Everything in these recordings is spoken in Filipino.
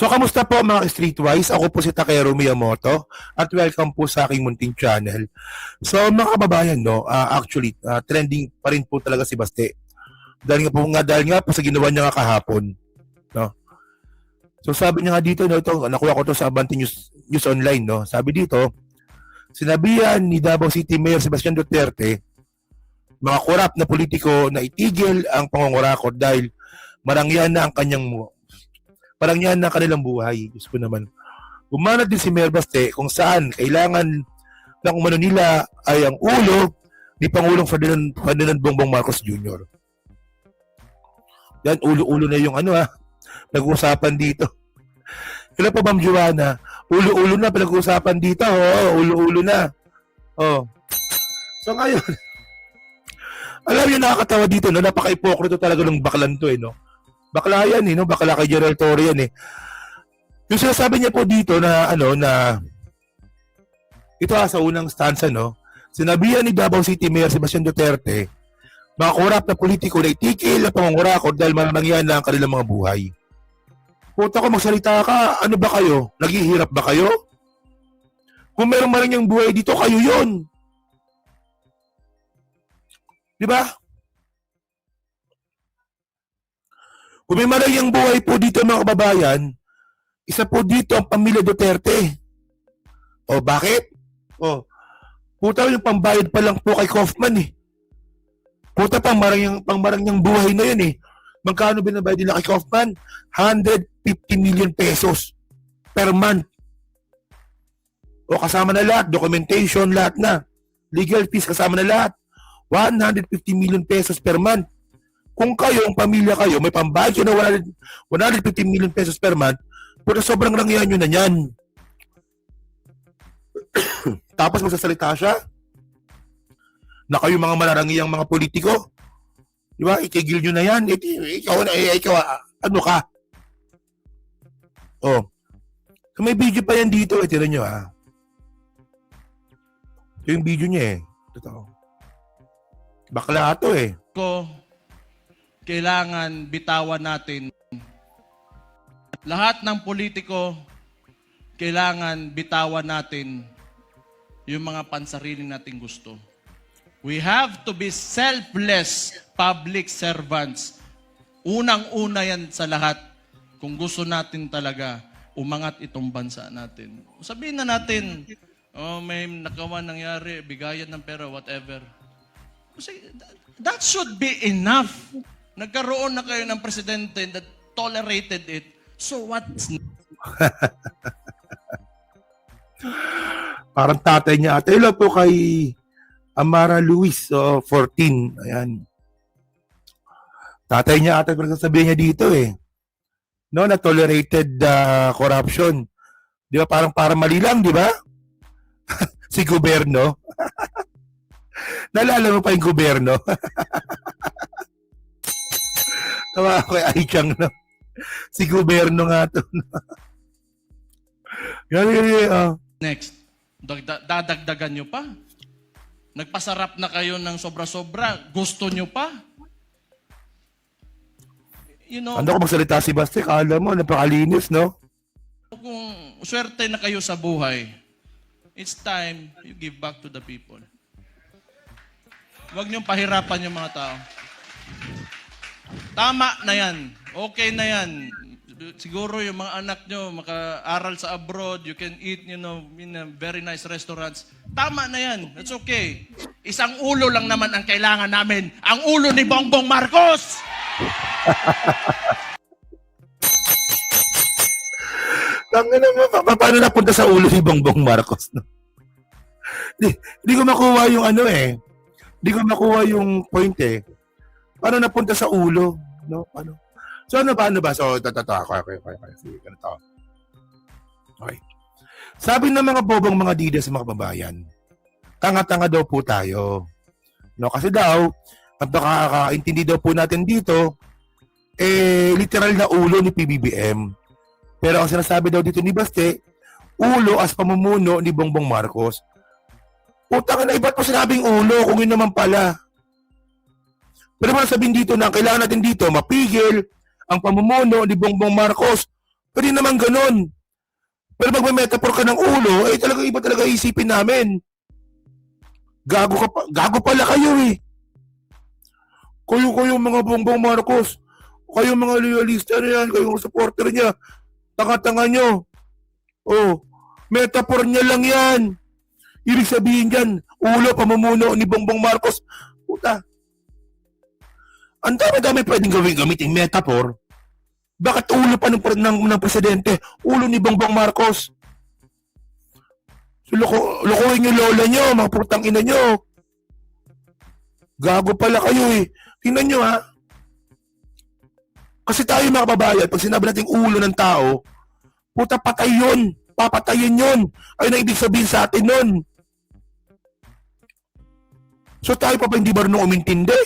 So, kamusta po mga Streetwise? Ako po si Takeru Miyamoto at welcome po sa aking munting channel. So, mga kababayan, no, actually, trending pa rin po talaga si Baste. Dahil nga po sa ginawa niya nga kahapon. No? So, sabi niya nga dito, no, ito, nakuha ko to sa Abante News Online. No? Sabi dito, sinabihan ni Davao City Mayor Sebastian Duterte, mga korap na politiko na itigil ang pangungurakot dahil marangyan na ang kanilang buhay. Diyos ko naman. Umanat din si Mayor Baste kung saan kailangan ng umano nila ay ang ulo ni Pangulong Ferdinand Bongbong Marcos Jr. Yan, ulo-ulo na yung nag-uusapan dito. Kailan pa, Ma'am Joanna? Ulo-ulo na pinag-uusapan dito. Oo, ulo-ulo na. Oh. So ngayon, alam niyo, nakakatawa dito, no? Napaka-ipokrito talaga ng baklan to, no? Bakla yan, no? Bakla kay Gerald Torre yan, Yung sinasabi niya po dito na, ito sa unang stanza, no? Sinabihan ni Davao City Mayor Sebastian Duterte, mga korap na politiko na itikil ang pangungurakot dahil marangyan na ang kanilang mga buhay. Puta ko, magsalita ka, ano ba kayo? Naghihirap ba kayo? Kung merong marangyang buhay dito, kayo yun. Di ba? Kung may marangyang buhay po dito mga kababayan, isa po dito ang pamilya Duterte. O bakit? O, puta yung pambayad pa lang po kay Kaufman Puta pang marangyang buhay na yun Magkano binabayad nila kay Kaufman? 150 million pesos per month. O kasama na lahat, documentation, lahat na. Legal fees kasama na lahat. 150 million pesos per month. Kung kayo, ang pamilya kayo, may pambayad nyo na 150 million pesos per month, pero sobrang rangyan nyo na yan. Tapos magsasalita siya na kayo mga malarangiyang mga politiko. Di ba? Itigil nyo na yan. Ikaw, ano ka? Oh. So may video pa yan dito. Tira nyo Ito yung video niya Totoo. Bakla ito Kailangan bitawan natin. Lahat ng politiko, kailangan bitawan natin yung mga pansarili nating gusto. We have to be selfless public servants. Unang-una yan sa lahat kung gusto natin talaga umangat itong bansa natin. Sabihin na natin, may nakawan nangyari, bigayan ng pera, whatever. Kasi that should be enough. Nagkaroon na kayo ng presidente that tolerated it. So what's Parang tatay niya. Hello po kay Amara Luis, 14. Ayan. Tatay niya ata sabihin niya dito No, na tolerated corruption. Di ba parang mali lang, di ba? Si gobyerno. Naalala mo pa yung gobyerno? Tawa ako kay Aichang, no? Si gobyerno nga to. next? Dadagdagan nyo pa? Nagpasarap na kayo ng sobra-sobra? Gusto nyo pa? Ano ko magsalita si Basti? Kala mo, napakalinis, no? Kung swerte na kayo sa buhay, it's time you give back to the people. Huwag niyong pahirapan yung mga tao. Tama na yan. Okay na yan. Siguro yung mga anak nyo maka-aral sa abroad, you can eat, in a very nice restaurants. Tama na yan. That's okay. Isang ulo lang naman ang kailangan namin. Ang ulo ni Bongbong Marcos! Paano napunta sa ulo ni Bongbong Marcos? No? Hindi ko makuha yung Hindi ko makuha yung point Paano napunta sa ulo? No? Paano? So ano ba? So, okay. Sige, ganito. Okay. Sabi ng mga bobong mga didas sa mga kababayan, tanga-tanga daw po tayo. No? Kasi daw, ang nakakaintindi daw po natin dito, literal na ulo ni PBBM. Pero ang sinasabi daw dito ni Baste, ulo as pamumuno ni Bongbong Marcos. Utang na, iba't po sinabing ulo kung yun naman pala. Pero sabihin dito na kailangan natin dito mapigil ang pamumuno ni Bongbong Marcos Pwede naman ganun. Pero pag may metaphor ka ng ulo, talaga iba talaga isipin namin. Gago pala kayo eh. Kayo mga Bongbong Marcos, kayo mga loyalista na yan, kayo supporter niya, tanga-tanga nyo. Oh, metaphor niya lang yan. Ibig sabihin dyan, ulo, pamumuno ni Bongbong Marcos. Puta. Ang dami-dami pwedeng gamitin metaphor. Bakit ulo pa ng presidente? Ulo ni Bongbong Marcos. So, lukuhin nyo lola nyo, mga putang ina nyo. Gago pala kayo eh. Tingnan nyo ha. Kasi tayo mga kababayan, pag sinabi natin ulo ng tao, puta patay yun. Papatayin yun. Ayun ang ibig sabihin sa atin nun. So tayo pa hindi marunong umintindi?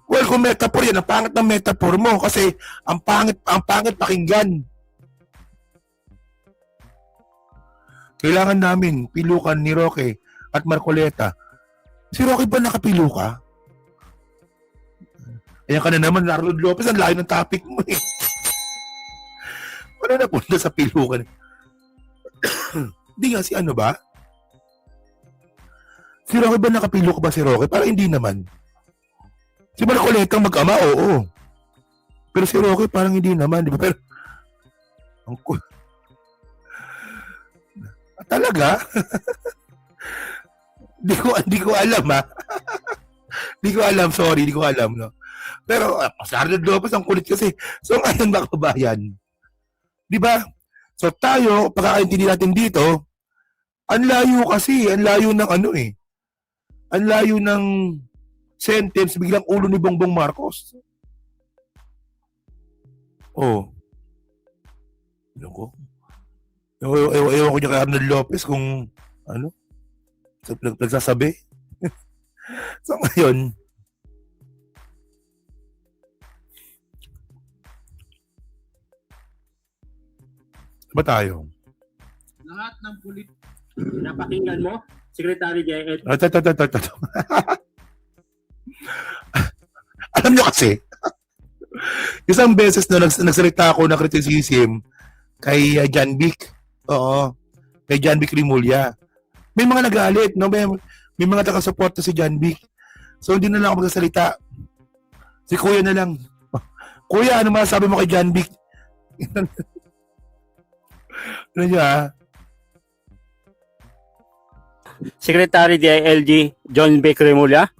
Well, kung metaphor yan, ang pangit ng metaphor mo kasi ang pangit pakinggan. Kailangan namin pilukan ni Roque at Marcoleta. Si Roque ba nakapiluka? Ayan ka na naman, Arnold Lopez, ang layo ng topic mo eh. Wala na punta sa pilukan. Hindi nga, si ano ba? Si Roque ba nakapiluka ba si Roque? Para hindi naman. Si Marcoleta mag-ama, oo. Pero si Roque parang hindi naman, di ba? Pero, ang cool. Talaga? Di ko alam, ha? Di ko alam, sorry, di ko alam, no? Pero, si Arnold Lopez, ang kulit kasi. So, ngayon, mga kabayan, di ba? So, tayo, pagkakaintindi natin dito, ang layo kasi, ang layo ng ano eh. Ang layo ng sentence, biglang ulo ni Bongbong Marcos. Oh. Ewan ko. Ewan ko niya kay Arnold Lopez kung ano, nagsasabi. So ngayon, ba tayo? Lahat ng Napakinggan mo, Secretary JL. Alam nyo kasi, isang beses na nagsalita ako ng criticism kay John Vic. Oo. Kay John Vic Rimulya. May mga nagalit, no? May mga taga-suporta si John Vic. So, hindi na lang ako magsasalita. Si Kuya na lang. Kuya, ano masasabi mo kay John Vic? Ano niya, Secretary DILG John B. Cremula,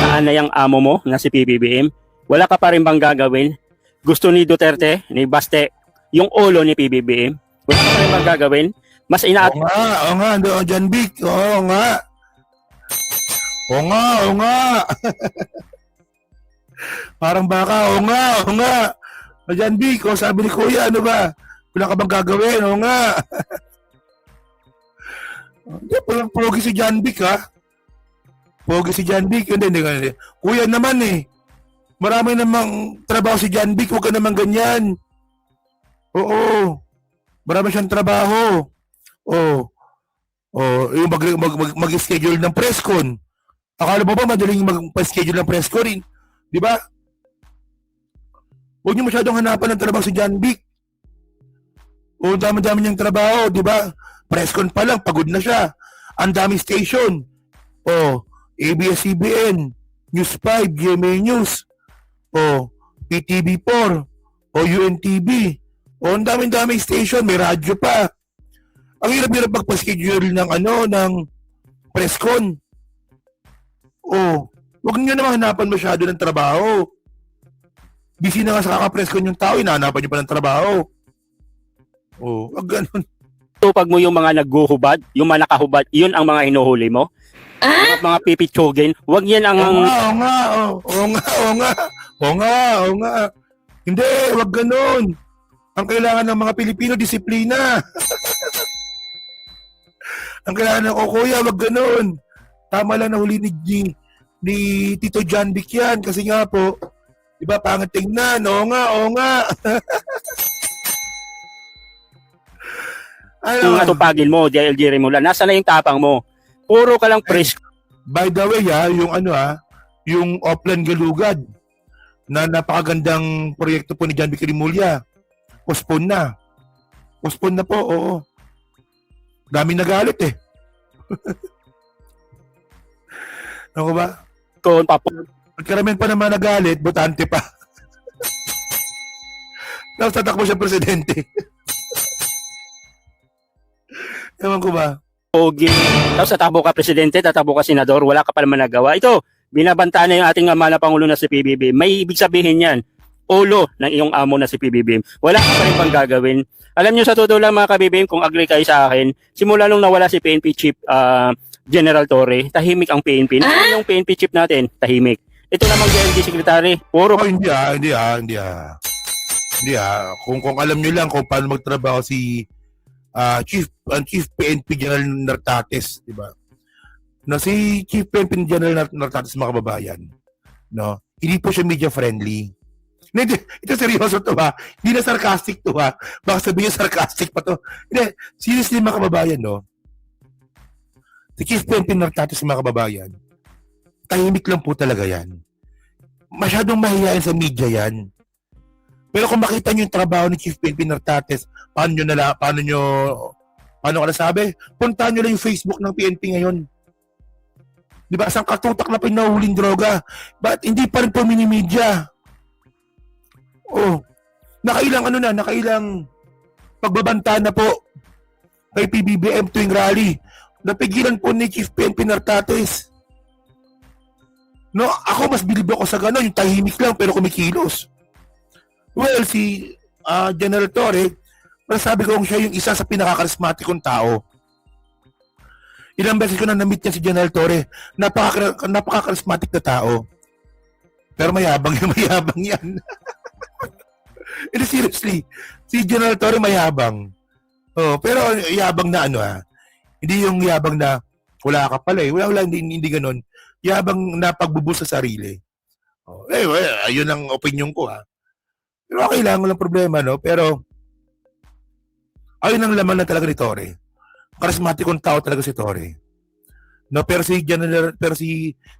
saan na yung amo mo na si PBBM? Wala ka pa rin bang gagawin? Gusto ni Duterte, ni Baste, yung ulo ni PBBM? Wala ka pa rin bang gagawin? Mas Oo nga, John Vic. Oo nga. Oo nga. Parang baka, oo nga. John Vic, sabi ni Kuya, ano ba? Wala ka bang gagawin? Oo nga. Hindi, pogi si John Vic, ha? Pogi si John Vic. Hindi. Kuya naman, eh. Marami namang trabaho si John Vic. Huwag ka naman ganyan. Oo. Marami siyang trabaho. Oo. Yung mag-schedule ng presscon. Akala mo ba madaling mag-schedule ng presscon? Di ba? Huwag niyo masyadong hanapan ng trabaho si John Vic. O, dami-dami niyang trabaho, di ba? Presscon pa lang, pagod na siya. Ang daming station. O, ABS-CBN, News 5, GMA News, o, PTV4, o, UNTV. O, ang daming station, may radyo pa. Ang hirap-hirap magpa-schedule ng presscon. O, huwag niyo naman hanapan masyado ng trabaho. Busy na nga sa kaka-presscon yung tao, hinahanapan niyo pa ng trabaho. O, wag ganun. tupag mo yung mga nagguhubad, yung mga nakahubad, yun ang mga hinuhuli mo. Mga pipitsugin, wag yan ang... Oo nga. Hindi, wag ganun. Ang kailangan ng mga Pilipino, disiplina. Ang kailangan ng Kuya, wag ganun. Tama lang na huli ni Tito John Vic yan. Kasi nga po, di ba, pangit tingnan. Oo nga. Kung natupagin mo, DILG Rimula, nasa na yung tapang mo? Puro ka lang press. By the way, yung Oplan Galugad na napakagandang proyekto po ni John Vic Rimulya. Postpone na. Postpone na po, oo. Dami nagalit eh. Ano ba? Kung papo, Karamihan pa naman nagalit, botante pa. Tapos tatakbo siya presidente. Ewan ko ba? pogi. Tapos tatakbo ka presidente, tatakbo ka senador, wala ka pa naman nagawa. Ito, binabanta na yung ating mahal na Pangulo na si PBBM. May ibig sabihin yan, ulo ng iyong amo na si PBBM. Wala ka pa rin pang gagawin. Alam nyo sa totoo lang mga kabibim, kung agree kayo sa akin, simula nung nawala si PNP Chief General Torre, tahimik ang PNP. Yung PNP Chief natin, tahimik. Ito namang JLG Secretary, puro Oh, hindi. Kung alam niyo lang kung paano magtrabaho si Chief PNP General Nartates, di ba? No, si Chief PNP General Nartates, mga kababayan, no, hindi po siya media friendly. No, ito seryoso to ha. Hindi na sarcastic to ha. Baka sabihin niya sarcastic pa to. Hindi, seriously mga kababayan, no. Si Chief PNP Nartates, mga kababayan, tahimik lang po talaga yan. Masyadong mahihayin sa media yan. Pero kung makita nyo yung trabaho ni Chief PNP Nartates, paano ka nasabi? Puntahan nyo lang yung Facebook ng PNP ngayon. Di ba? Isang katutak na pinahuling droga. Ba't hindi pa rin po mini-media? Oh, nakailang pagbabanta na po kay PBBM tuwing rally. Napigilan po ni Chief PNP Nartates. No, ako mas bilib ako sa gano'n, yung tahimik lang pero kumikilos. Well, si General Torre, masasabi ko siya yung isa sa pinaka-charismatic kong tao. Ilang beses ko na na-meet niya si General Torre, napaka-charismatic na tao. Pero mayabang yan. Seriously, si General Torre mayabang. Oh, pero yabang na hindi yung yabang na wala ka pala eh. Wala, hindi ganoon. Yabang na pagbubul sa sarili. Oh, ayun ang opinion ko ha. Pero okay lang, walang problema, no? Pero ayun ang laman na talaga ni Torre. Charismatic tao talaga si Torre. No, pero si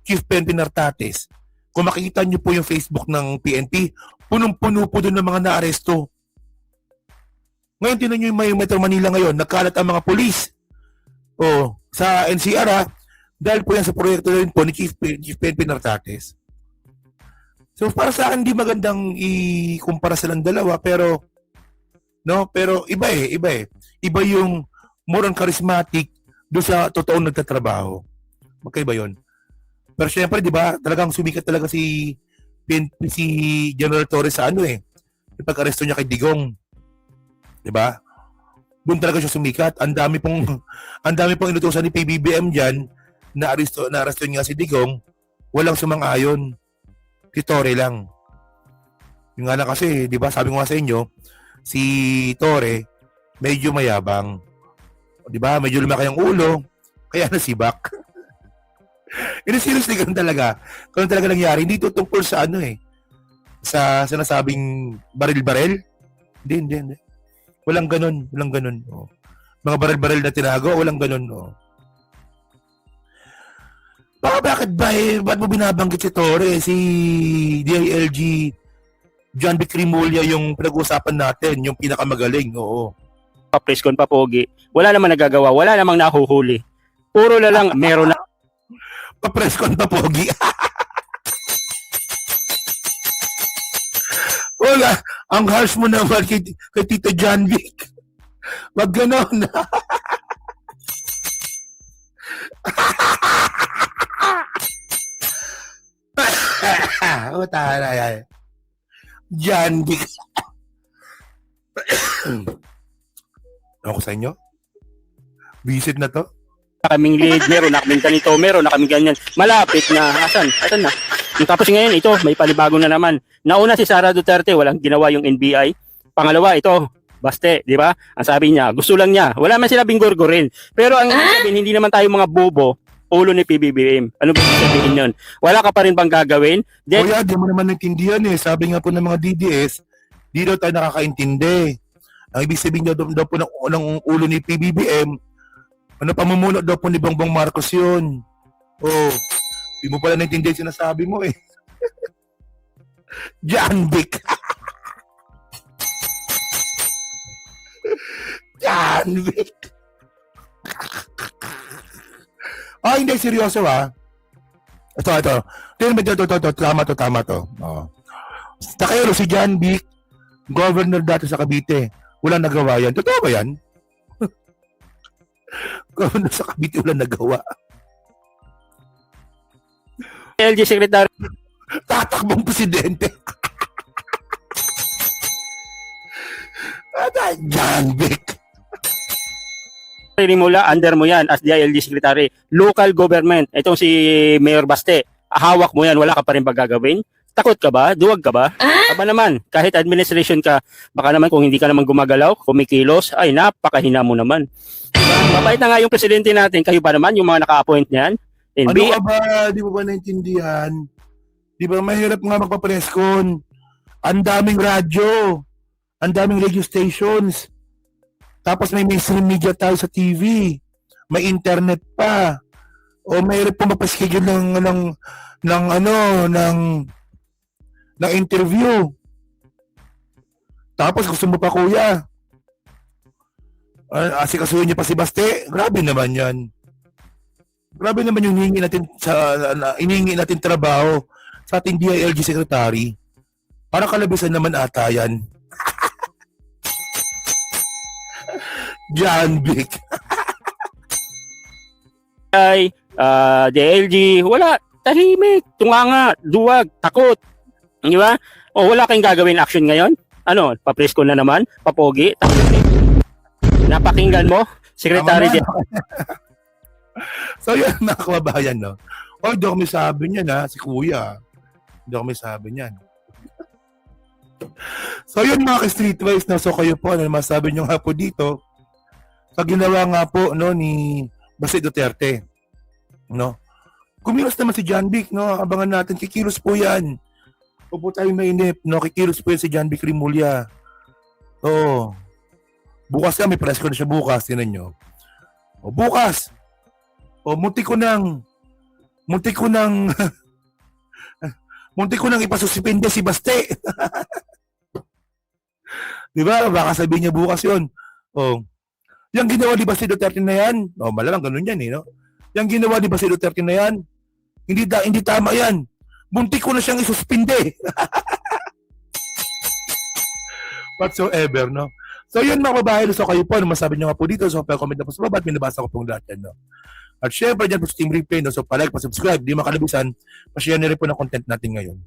Chief PNP Nartates, kung makikita niyo po yung Facebook ng PNP, punong-puno po doon ng mga naaresto. Ngayon, tinan nyo yung may Metro Manila ngayon, nagkalat ang mga pulis. O, sa NCR dahil po yan sa proyekto rin po ni Chief PNP Nartates. So, para sa akin, hindi magandang ikumpara silang dalawa, pero iba eh. Iba yung more on charismatic doon sa totoong nagtatrabaho. Magkaiba yun. Pero syempre, di ba, talagang sumikat talaga si General Torres sa yung pag-aresto niya kay Digong. Di ba? Doon talaga siya sumikat. Ang dami pong inutusan ni PBBM diyan na aresto niya si Digong, walang sumang-ayon. Si Torre lang. Yung nga lang kasi, di ba, sabi ko nga sa inyo, si Torre medyo mayabang. Di ba? Medyo lumaki ang ulo, kaya nasibak. Seriously, ganun talaga. Ganun talaga nangyari. Hindi ito tungkol sa sa sinasabing baril-baril. Hindi. Walang ganun. Oh. Mga baril-baril na tinago, walang ganun. Oh. Bakit ba't mo binabanggit si Torre, si DILG, John B. Crimolia yung pinag-uusapan natin, yung pinakamagaling, oo. press con pa pogi. Wala namang nagagawa, wala namang nahuhuli. Puro na lang, meron na. Pa-press con pa pogi. Wala, ang harsh mo naman kay Tito John Vic. Wag ganon. Tara yan. John Vic. Ako sa inyo? Visit na to? Kaming lead, meron na kaming ganito, meron na kaming ganyan. Malapit na. Asan na? Yung tapos ngayon, ito, may panibago na naman. Nauna si Sara Duterte, walang ginawa yung NBI. Pangalawa, ito, Baste, di ba? Ang sabi niya, gusto lang niya. Wala man sinabing gorgorin. Pero ang sabihin, hindi naman tayo mga bobo, ulo ni PBBM. Ano ba sabihin yun? Wala ka pa rin bang gagawin? Then, Kuya, di mo naman naintindihan eh. Sabi nga po ng mga DDS, di daw tayo nakakaintindi. Ang ibig sabihin daw po ng ulo ni PBBM, pamumuno daw po ni Bongbong Marcos yun. Oh, di mo pala naintindihan sinasabi mo eh. John Vic. John Wick. Hindi, seryoso Ito. Tama to. Takero si John Wick, governor dati sa Cavite. Walang nagawa yan. Totoo ba yan? Governor sa Cavite, walang nagawa. LG Secretary Tatakbong presidente. John Wick. Rimula, under mo yan as DILG Secretary. Local government, itong si Mayor Baste, hawak mo yan, wala ka pa rin gagawin? Takot ka ba? Duwag ka ba? Aba naman, kahit administration ka, baka naman kung hindi ka naman gumagalaw, kumikilos, ay napakahina mo naman. Mabait na nga yung presidente natin, kayo ba naman, yung mga naka-appoint niyan? Ano ka ba? Di mo ba naintindihan? Di ba mahirap nga magpa-presscon? Ang daming radyo. Ang daming radio stations. Tapos may mainstream media tayo sa TV. May internet pa. O mahirap po mapaschedule ng interview. Tapos gusto mo pa, kuya, asikasuhin niyo pa si Baste. Grabe naman yan. Grabe naman yung hinihingi natin trabaho sa ating DILG secretary. Para kalabisan naman ata yan. John Wick. ay DLG, wala, tahimik, tunganga, duwag, takot. Di ba? O wala kayong gagawin action ngayon? Ano, papresko na naman, papogi, tahimik. Napakinggan mo, Secretary So yun, mga kababayan, no? Di ako may sabi niyan, si Kuya. Di ako may sabi niyan. So yun, mga ka-streetwise, no? So kayo po, ano masabi niyo nga po dito sa ginawa nga po, no, ni Baste Duterte, no? Kumilos naman si John Wick, no? Abangan natin, kikilos po yan. Huwag po tayo mainip, no? Kikilos po yan si John Wick Rimulya. Bukas may press ko na siya bukas, tinan nyo. Bukas, muntik ko nang ipasuspinde si Baste. Di ba? Baka sabihin niya bukas yun. Yung ginawa ni Baste Duterte na yan, malamang ganun yan, no? Yung ginawa ni Baste Duterte na yan, hindi tama yan. Muntik ko na siyang isuspinde. Whatsoever, no? So yun, mga babae, so kayo po, ano masabi nyo nga po dito, so comment na po sa baba at minabasa ko pong lahat yan, no? At syempre dyan po sa Team Replay, no? So palike, pa-subscribe, di makalabisan, pa-share na rin po ng content natin ngayon.